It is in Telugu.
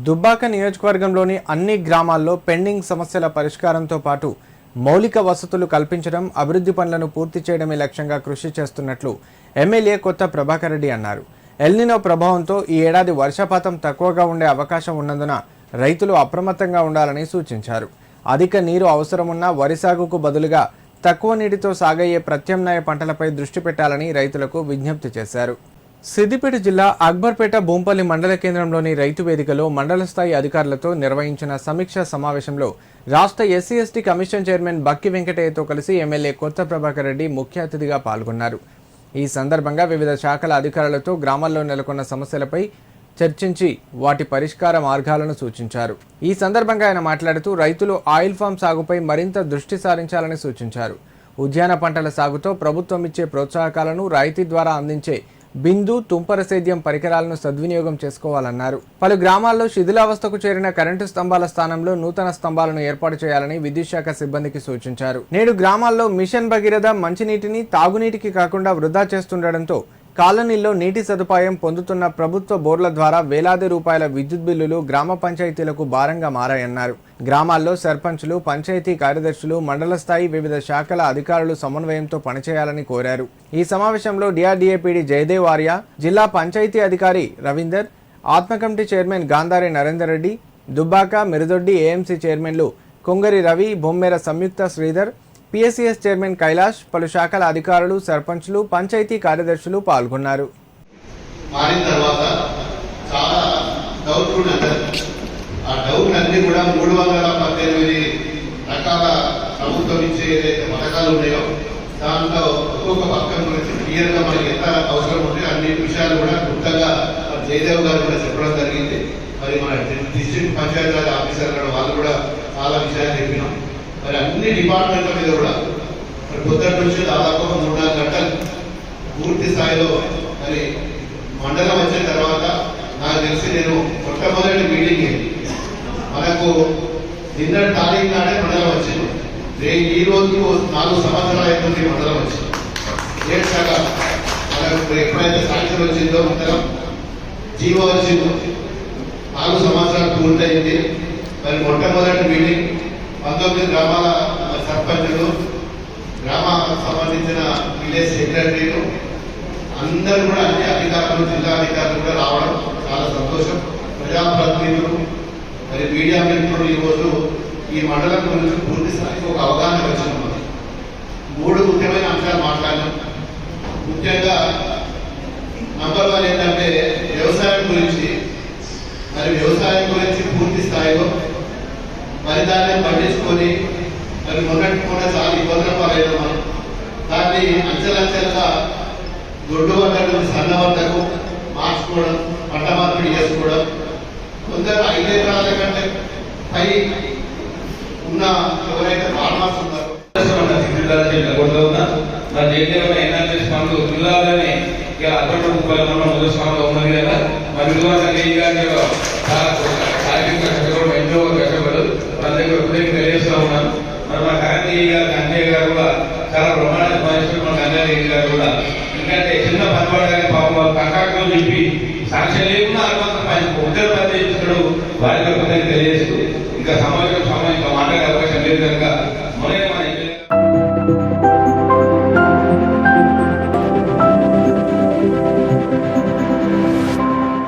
దుబ్బాక నియోజకవర్గంలోని అన్ని గ్రామాల్లో పెండింగ్ సమస్యల పరిష్కారంతో పాటు మౌలిక వసతులు కల్పించడం, అభివృద్ధి పనులను పూర్తి చేయడమే లక్ష్యంగా కృషి చేస్తున్నట్లు ఎమ్మెల్యే కొత్త ప్రభాకర్ రెడ్డి అన్నారు. ఎల్నినో ప్రభావంతో ఈ ఏడాది వర్షపాతం తక్కువగా ఉండే అవకాశం ఉన్నందున రైతులు అప్రమత్తంగా ఉండాలని సూచించారు. అధిక నీరు అవసరమున్న వరి సాగుకు బదులుగా తక్కువ నీటితో సాగయ్యే ప్రత్యామ్నాయ పంటలపై దృష్టి పెట్టాలని రైతులకు విజ్ఞప్తి చేశారు. సిద్దిపేట జిల్లా అక్బర్పేట బోంపల్లి మండల కేంద్రంలోని రైతు వేదికలో మండల స్థాయి అధికారులతో నిర్వహించిన సమీక్షా సమావేశంలో రాష్ట్ర SC ST commission chairman Bakki వెంకటయ్యతో కలిసి ఎమ్మెల్యే కొత్త ప్రభాకర్ రెడ్డి ముఖ్య అతిథిగా పాల్గొన్నారు. ఈ సందర్భంగా వివిధ శాఖల అధికారులతో గ్రామాల్లో నెలకొన్న సమస్యలపై చర్చించి వాటి పరిష్కార మార్గాలను సూచించారు. ఈ సందర్భంగా ఆయన మాట్లాడుతూ రైతులు ఆయిల్ ఫామ్ సాగుపై మరింత దృష్టి సారించాలని సూచించారు. ఉద్యాన పంటల సాగుతో ప్రభుత్వం ఇచ్చే ప్రోత్సాహకాలను రాయితీ ద్వారా అందించే బిందు, తుంపర సేద్యం పరికరాలను సద్వినియోగం చేసుకోవాలన్నారు. పలు గ్రామాల్లో శిథిలావస్థకు చేరిన కరెంటు స్తంభాల స్థానంలో నూతన స్తంభాలను ఏర్పాటు చేయాలని విద్యుత్ శాఖ సిబ్బందికి సూచించారు. నేడు గ్రామాల్లో మిషన్ భగీరథ మంచినీటిని తాగునీటికి కాకుండా వృధా చేస్తుండటంతో కాలనీల్లో నీటి సదుపాయం పొందుతున్న ప్రభుత్వ బోర్ల ద్వారా వేలాది రూపాయల విద్యుత్ బిల్లులు గ్రామ పంచాయతీలకు భారంగా మారాయన్నారు. గ్రామాల్లో సర్పంచులు, పంచాయతీ కార్యదర్శులు, మండల స్థాయి వివిధ శాఖల అధికారులు సమన్వయంతో పనిచేయాలని కోరారు. ఈ సమావేశంలో డిఆర్డీఏపీడీ జయదేవ్ ఆర్య, జిల్లా పంచాయతీ అధికారి రవీందర్, ఆత్మ committee chairman Gandhari Narender Reddy, Dubbaka, Mirudoddi AMC చైర్మన్లు కొంగరి రవి, బొమ్మెర సంయుక్త శ్రీధర్, పిఎస్సిఎస్ చైర్మన్ కైలాష్, పలు శాఖల అధికారులు, సర్పంచులు, పంచాయతీ కార్యదర్శులు పాల్గొన్నారు. ఆ డౌట్ అన్ని కూడా 318 రకాల ప్రభుత్వం ఇచ్చే పథకాలు ఉన్నాయో దాంట్లో ఒక్కొక్క పథకం గురించి క్లియర్ గా మనకి ఎంత అవసరం ఉంటాయో అన్ని విషయాలు కూడా గుర్తంగా జయదేవ్ గారు కూడా చెప్పడం జరిగింది. మరి మన డిస్ట్రిక్ట్ పంచాయతీరాజ్ ఆఫీసర్ కూడా వాళ్ళు కూడా చాలా విషయాలు చెప్పినాం. మరి అన్ని డిపార్ట్మెంట్ల మీద కూడా మరి పొద్దుటి నుంచి దాదాపు 3-4 గంటలు పూర్తి స్థాయిలో మరి మండలం వచ్చిన తర్వాత నాకు తెలిసి నేను మొట్టమొదటి మీటింగ్ మనకు నిన్న తారీఖు నాడే మండలం వచ్చింది. ఈ రోజు 4 సంవత్సరాల అయిపోయింది మండలం వచ్చింది. ఏడు శాఖ మనకు ఎప్పుడైతే సాంక్షన్ వచ్చిందో మండలం జీవో వచ్చిందో 4 సంవత్సరాలు పూర్తయింది. మరి మొట్టమొదటి మీటింగ్ 19 గ్రామాల సర్పంచులు, గ్రామాలకు సంబంధించిన విలేజ్ సెక్రటరీలు అందరూ కూడా అన్ని అధికారులు, జిల్లా అధికారులు కూడా రావడం చాలా సంతోషం. ప్రజాప్రతినిధులు మరి మీడియా మిత్రులు ఈరోజు ఈ మండలం గురించి పూర్తి స్థాయికి ఒక అవగాహన వచ్చింది. 3 ముఖ్యమైన అంశాలు మాట్లాడినాం. ముఖ్యంగా నంబర్ 1 ఏంటంటే వ్యవసాయం గురించి. మరి వ్యవసాయం గురించి పూర్తి స్థాయిలో మరి దాన్ని పండించుకొని మరి మొన్న చాలా ఇబ్బందుల పాలైన మనం దాన్ని అంచెలంచెలుగా దొడ్డు వద్దకు నుంచి సన్న వద్దకు మార్చుకోవడం, పంట మార్పిడి చేసుకోవడం. కొందరు 5 ఎకరాల కంటే పై ఉన్న ఎవరైతే ఫార్మర్స్ ఉన్నారో జిల్లాలోనే అక్కడ మొదటి స్థానంలో ఉన్నది కదా. మరి ఎంతో కష్టపడు మన దగ్గర హృదయం తెలియజేస్తూ ఉన్నాను. మరి మన కరణ్య గారు, కన్నయ్య గారు కూడా చాలా బ్రహ్మాండ పనిచేస్తున్నారు. మన కన్నయ్య గారు కూడా ఎందుకంటే చిన్న పనిపడగానే పాపం కంట్రాక్టులు చెప్పి సాక్ష్యం లేకుండా అనుమానం పని ఉద్యోగ పని చేస్తున్నాడు. వారికి హృదయం తెలియజేస్తూ ఇంకా సమాజం